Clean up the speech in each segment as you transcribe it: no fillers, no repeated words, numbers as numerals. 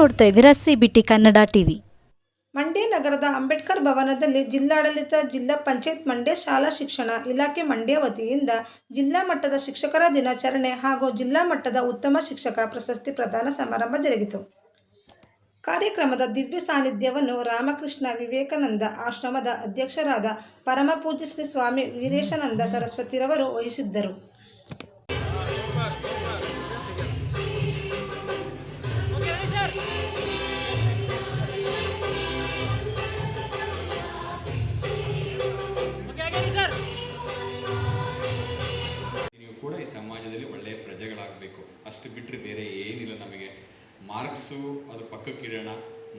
ನೋಡ್ತಾ ಇದ್ದೀರಾ CBT Kannada TV. Mandya ನಗರದ ಅಂಬೇಡ್ಕರ್ ಭವನದಲ್ಲಿ ಜಿಲ್ಲಾಡಳಿತ, ಜಿಲ್ಲಾ ಪಂಚಾಯತ್ ಮಂಡ್ಯ ಶಾಲಾ ಶಿಕ್ಷಣ ಇಲಾಖೆ ಮಂಡ್ಯ ವತಿಯಿಂದ ಜಿಲ್ಲಾ ಮಟ್ಟದ ಶಿಕ್ಷಕರ ದಿನಾಚರಣೆ ಹಾಗೂ ಜಿಲ್ಲಾ ಮಟ್ಟದ ಉತ್ತಮ ಶಿಕ್ಷಕ ಪ್ರಶಸ್ತಿ ಪ್ರದಾನ ಸಮಾರಂಭ ಜರುಗಿತು. ಕಾರ್ಯಕ್ರಮದ ದಿವ್ಯ ಸಾನ್ನಿಧ್ಯವನ್ನು ರಾಮಕೃಷ್ಣ ವಿವೇಕಾನಂದ ಆಶ್ರಮದ ಅಧ್ಯಕ್ಷರಾದ ಪರಮಪೂಜ್ಯ ಶ್ರೀ ಸ್ವಾಮಿ ವೀರೇಶಾನಂದ ಸರಸ್ವತಿರವರು ವಹಿಸಿದ್ದರು. ಕೂಡ ಈ ಸಮಾಜದಲ್ಲಿ ಒಳ್ಳೆಯ ಪ್ರಜೆಗಳಾಗಬೇಕು, ಅಷ್ಟು ಬಿಟ್ಟರೆ ಬೇರೆ ಏನಿಲ್ಲ. ನಮಗೆ ಮಾರ್ಕ್ಸು ಅದು ಪಕ್ಕಕ್ಕಿಡೋಣ,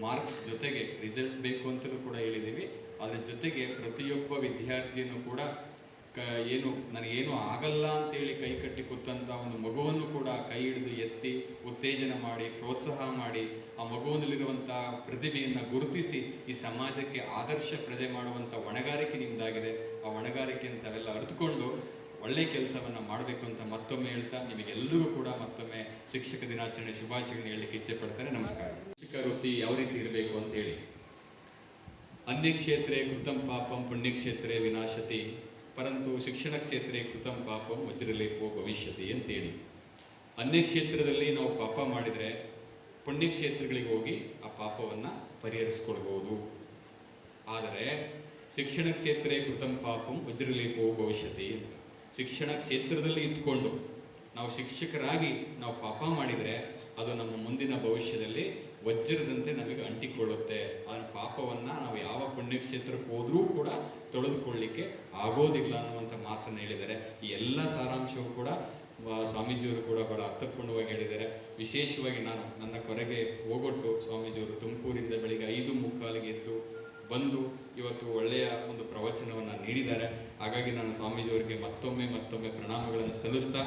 ಮಾರ್ಕ್ಸ್ ಜೊತೆಗೆ ರಿಸಲ್ಟ್ ಬೇಕು ಅಂತಲೂ ಕೂಡ ಹೇಳಿದ್ದೀವಿ. ಅದ್ರ ಜೊತೆಗೆ ಪ್ರತಿಯೊಬ್ಬ ವಿದ್ಯಾರ್ಥಿಯನ್ನು ಕೂಡ ನನಗೇನು ಆಗಲ್ಲ ಅಂತೇಳಿ ಕೈ ಕಟ್ಟಿ ಕೂತಂಥ ಒಂದು ಮಗುವನ್ನು ಕೂಡ ಕೈ ಹಿಡಿದು ಎತ್ತಿ ಉತ್ತೇಜನ ಮಾಡಿ ಪ್ರೋತ್ಸಾಹ ಮಾಡಿ ಆ ಮಗುವಿನಲ್ಲಿರುವಂಥ ಪ್ರತಿಭೆಯನ್ನು ಗುರುತಿಸಿ ಈ ಸಮಾಜಕ್ಕೆ ಆದರ್ಶ ಪ್ರಜೆ ಮಾಡುವಂಥ ಹೊಣೆಗಾರಿಕೆ ನಿಮ್ಮದಾಗಿದೆ. ಆ ಹೊಣೆಗಾರಿಕೆಯನ್ನು ತಾವೆಲ್ಲ ಅರಿತುಕೊಂಡು ಒಳ್ಳೆಯ ಕೆಲಸವನ್ನು ಮಾಡಬೇಕು ಅಂತ ಮತ್ತೊಮ್ಮೆ ಹೇಳ್ತಾ ನಿಮಗೆಲ್ಲರಿಗೂ ಕೂಡ ಮತ್ತೊಮ್ಮೆ ಶಿಕ್ಷಕ ದಿನಾಚರಣೆ ಶುಭಾಶಯಗಳನ್ನು ಹೇಳಲಿಕ್ಕೆ ಇಚ್ಛೆ ಪಡ್ತಾರೆ. ನಮಸ್ಕಾರ. ಶಿಕ್ಷಕ ವೃತ್ತಿ ಯಾವ ರೀತಿ ಇರಬೇಕು ಅಂತ ಹೇಳಿ, ಅನ್ಯಕ್ಷೇತ್ರೇ ಕೃತಂ ಪಾಪಂ ಪುಣ್ಯಕ್ಷೇತ್ರೇ ವಿನಾಶತಿ ಪರಂತು ಶಿಕ್ಷಣ ಕ್ಷೇತ್ರೇ ಕೃತಂ ಪಾಪಂ ವಜ್ರಲೇಪೋ ಭವಿಷ್ಯತಿ ಅಂತೇಳಿ, ಅನ್ಯಕ್ಷೇತ್ರದಲ್ಲಿ ನಾವು ಪಾಪ ಮಾಡಿದರೆ ಪುಣ್ಯಕ್ಷೇತ್ರಗಳಿಗೆ ಹೋಗಿ ಆ ಪಾಪವನ್ನು ಪರಿಹರಿಸ್ಕೊಳ್ಬೋದು. ಆದರೆ ಶಿಕ್ಷಣ ಕ್ಷೇತ್ರೇ ಕೃತಂ ಪಾಪಂ ವಜ್ರಲೇಪೋ ಭವಿಷ್ಯತಿ ಅಂತ, ಶಿಕ್ಷಣ ಕ್ಷೇತ್ರದಲ್ಲಿ ಇದ್ಕೊಂಡು ನಾವು ಶಿಕ್ಷಕರಾಗಿ ನಾವು ಪಾಪ ಮಾಡಿದರೆ ಅದು ನಮ್ಮ ಮುಂದಿನ ಭವಿಷ್ಯದಲ್ಲಿ ವಜ್ರದಂತೆ ನಮಗೆ ಅಂಟಿಕೊಳ್ಳುತ್ತೆ. ಆ ಪಾಪವನ್ನು ನಾವು ಯಾವ ಪುಣ್ಯಕ್ಷೇತ್ರಕ್ಕೆ ಹೋದರೂ ಕೂಡ ತೊಳೆದುಕೊಳ್ಳಲಿಕ್ಕೆ ಆಗೋದಿಲ್ಲ ಅನ್ನುವಂಥ ಮಾತನ್ನು ಹೇಳಿದ್ದಾರೆ. ಈ ಎಲ್ಲ ಸಾರಾಂಶವೂ ಕೂಡ ಸ್ವಾಮೀಜಿಯವರು ಕೂಡ ಬಹಳ ಅರ್ಥಪೂರ್ಣವಾಗಿ ಹೇಳಿದ್ದಾರೆ. ವಿಶೇಷವಾಗಿ ನಾನು ನನ್ನ ಕೊರೆಗೆ ಹೋಗೊಟ್ಟು ಸ್ವಾಮೀಜಿಯವರು ತುಮಕೂರಿಂದ ಬೆಳಿಗ್ಗೆ 5:45 ಎದ್ದು ಬಂದು ಇವತ್ತು ಒಳ್ಳೆಯ ಒಂದು ಪ್ರವಚನವನ್ನು ನೀಡಿದ್ದಾರೆ. ಹಾಗಾಗಿ ನಾನು ಸ್ವಾಮೀಜಿಯವರಿಗೆ ಮತ್ತೊಮ್ಮೆ ಪ್ರಣಾಮಗಳನ್ನು ಸಲ್ಲಿಸ್ತಾ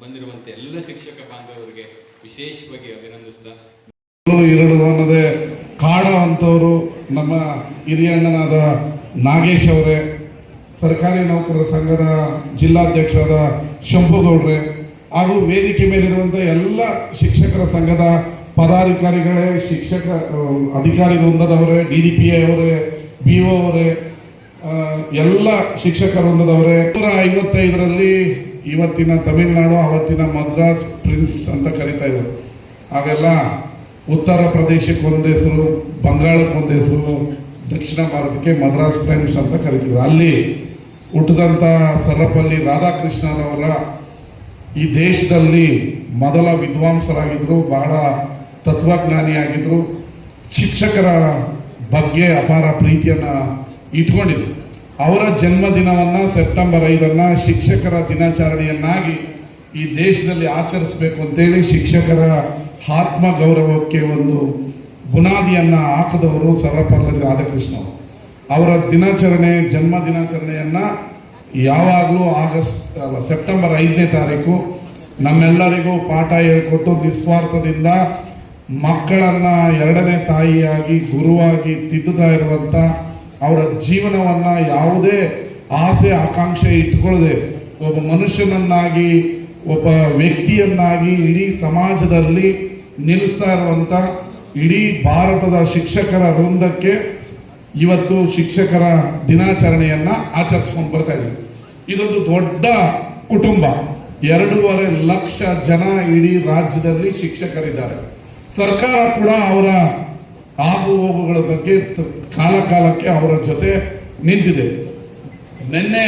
ಬಂದಿರುವಂಥ ಎಲ್ಲ ಶಿಕ್ಷಕ ಬಾಂಧವರಿಗೆ ವಿಶೇಷವಾಗಿ ಅಭಿನಂದಿಸ್ತಾ, ಎರಡು ಅನ್ನೋದೇ ಕಾಡ ಅಂತವರು ನಮ್ಮ ಹಿರಿಯಣ್ಣನಾದ ನಾಗೇಶ್ ಅವರೇ, ಸರ್ಕಾರಿ ನೌಕರರ ಸಂಘದ ಜಿಲ್ಲಾಧ್ಯಕ್ಷರಾದ ಶಂಭುಗೌಡ್ರೆ ಹಾಗೂ ವೇದಿಕೆ ಮೇಲಿರುವಂಥ ಎಲ್ಲ ಶಿಕ್ಷಕರ ಸಂಘದ ಪದಾಧಿಕಾರಿಗಳೇ, ಶಿಕ್ಷಕ ಅಧಿಕಾರಿ ವೃಂದದವರೇ, DDPI ಅವರೇ, BO ಅವರೇ, ಎಲ್ಲ ಶಿಕ್ಷಕ ವೃಂದದವರೇ, 155ರಲ್ಲಿ ಇವತ್ತಿನ ತಮಿಳುನಾಡು ಅವತ್ತಿನ ಮದ್ರಾಸ್ ಪ್ರಿನ್ಸ್ ಅಂತ ಕರಿತಾ ಇದ್ರು. ಆಗೆಲ್ಲ ಉತ್ತರ ಪ್ರದೇಶಕ್ಕೆ ಒಂದು ಹೆಸರು, ಬಂಗಾಳಕ್ಕೆ ಒಂದು ಹೆಸರು, ದಕ್ಷಿಣ ಭಾರತಕ್ಕೆ ಮದ್ರಾಸ್ ಪ್ರಿನ್ಸ್ ಅಂತ ಕರಿತಿದ್ರು. ಅಲ್ಲಿ ಹುಟ್ಟಿದಂಥ ಸರ್ರಪಲ್ಲಿ ರಾಧಾಕೃಷ್ಣರವರ ಈ ದೇಶದಲ್ಲಿ ಮೊದಲ ವಿದ್ವಾಂಸರಾಗಿದ್ದರು, ಬಹಳ ತತ್ವಜ್ಞಾನಿಯಾಗಿದ್ದರು, ಶಿಕ್ಷಕರ ಬಗ್ಗೆ ಅಪಾರ ಪ್ರೀತಿಯನ್ನು ಇಟ್ಕೊಂಡಿದ್ರು. ಅವರ ಜನ್ಮದಿನವನ್ನು ಸೆಪ್ಟೆಂಬರ್ 5 ಶಿಕ್ಷಕರ ದಿನಾಚರಣೆಯನ್ನಾಗಿ ಈ ದೇಶದಲ್ಲಿ ಆಚರಿಸಬೇಕು ಅಂತೇಳಿ ಶಿಕ್ಷಕರ ಆತ್ಮ ಗೌರವಕ್ಕೆ ಒಂದು ಬುನಾದಿಯನ್ನು ಹಾಕಿದವರು ಸರ್ರಪಲ್ಲಿ ರಾಧಾಕೃಷ್ಣ ಅವರು. ಅವರ ಜನ್ಮ ದಿನಾಚರಣೆಯನ್ನು ಯಾವಾಗಲೂ ಸೆಪ್ಟೆಂಬರ್ 5ನೇ ತಾರೀಕು ನಮ್ಮೆಲ್ಲರಿಗೂ ಪಾಠ ಹೇಳ್ಕೊಟ್ಟು ನಿಸ್ವಾರ್ಥದಿಂದ ಮಕ್ಕಳನ್ನು ಎರಡನೇ ತಾಯಿಯಾಗಿ ಗುರುವಾಗಿ ತಿದ್ದುತ್ತಾ ಇರುವಂಥ ಅವರ ಜೀವನವನ್ನು ಯಾವುದೇ ಆಸೆ ಆಕಾಂಕ್ಷೆ ಇಟ್ಕೊಳ್ಳದೆ ಒಬ್ಬ ಮನುಷ್ಯನನ್ನಾಗಿ, ಒಬ್ಬ ವ್ಯಕ್ತಿಯನ್ನಾಗಿ ಇಡೀ ಸಮಾಜದಲ್ಲಿ ನಿಲ್ಲಿಸ್ತಾ ಇರುವಂಥ ಇಡೀ ಭಾರತದ ಶಿಕ್ಷಕರ ವೃಂದಕ್ಕೆ ಇವತ್ತು ಶಿಕ್ಷಕರ ದಿನಾಚರಣೆಯನ್ನು ಆಚರಿಸ್ಕೊಂಡು ಬರ್ತಾ ಇದ್ದೀವಿ. ಇದೊಂದು ದೊಡ್ಡ ಕುಟುಂಬ, 2.5 ಲಕ್ಷ ಜನ ಇಡೀ ರಾಜ್ಯದಲ್ಲಿ ಶಿಕ್ಷಕರಿದ್ದಾರೆ. ಸರ್ಕಾರ ಕೂಡ ಅವರ ಆಗು ಹೋಗುಗಳ ಬಗ್ಗೆ ಕಾಲಕ್ಕೆ ಅವರ ಜೊತೆ ನಿಂತಿದೆ. ನಿನ್ನೆ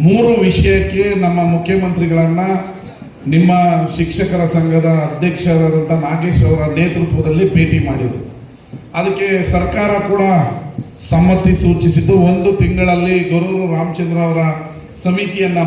3 ವಿಷಯಕ್ಕೆ ನಮ್ಮ ಮುಖ್ಯಮಂತ್ರಿಗಳನ್ನು ನಿಮ್ಮ ಶಿಕ್ಷಕರ ಸಂಘದ ಅಧ್ಯಕ್ಷರಾದಂಥ ನಾಗೇಶ್ ಅವರ ನೇತೃತ್ವದಲ್ಲಿ ಭೇಟಿ ಮಾಡಿದರು. ಅದಕ್ಕೆ ಸರ್ಕಾರ ಕೂಡ ಸಮ್ಮತಿ ಸೂಚಿಸಿದ್ದು 1 ತಿಂಗಳಲ್ಲಿ ಗೊರೂರು ರಾಮಚಂದ್ರ ಅವರ ಸಮಿತಿಯನ್ನು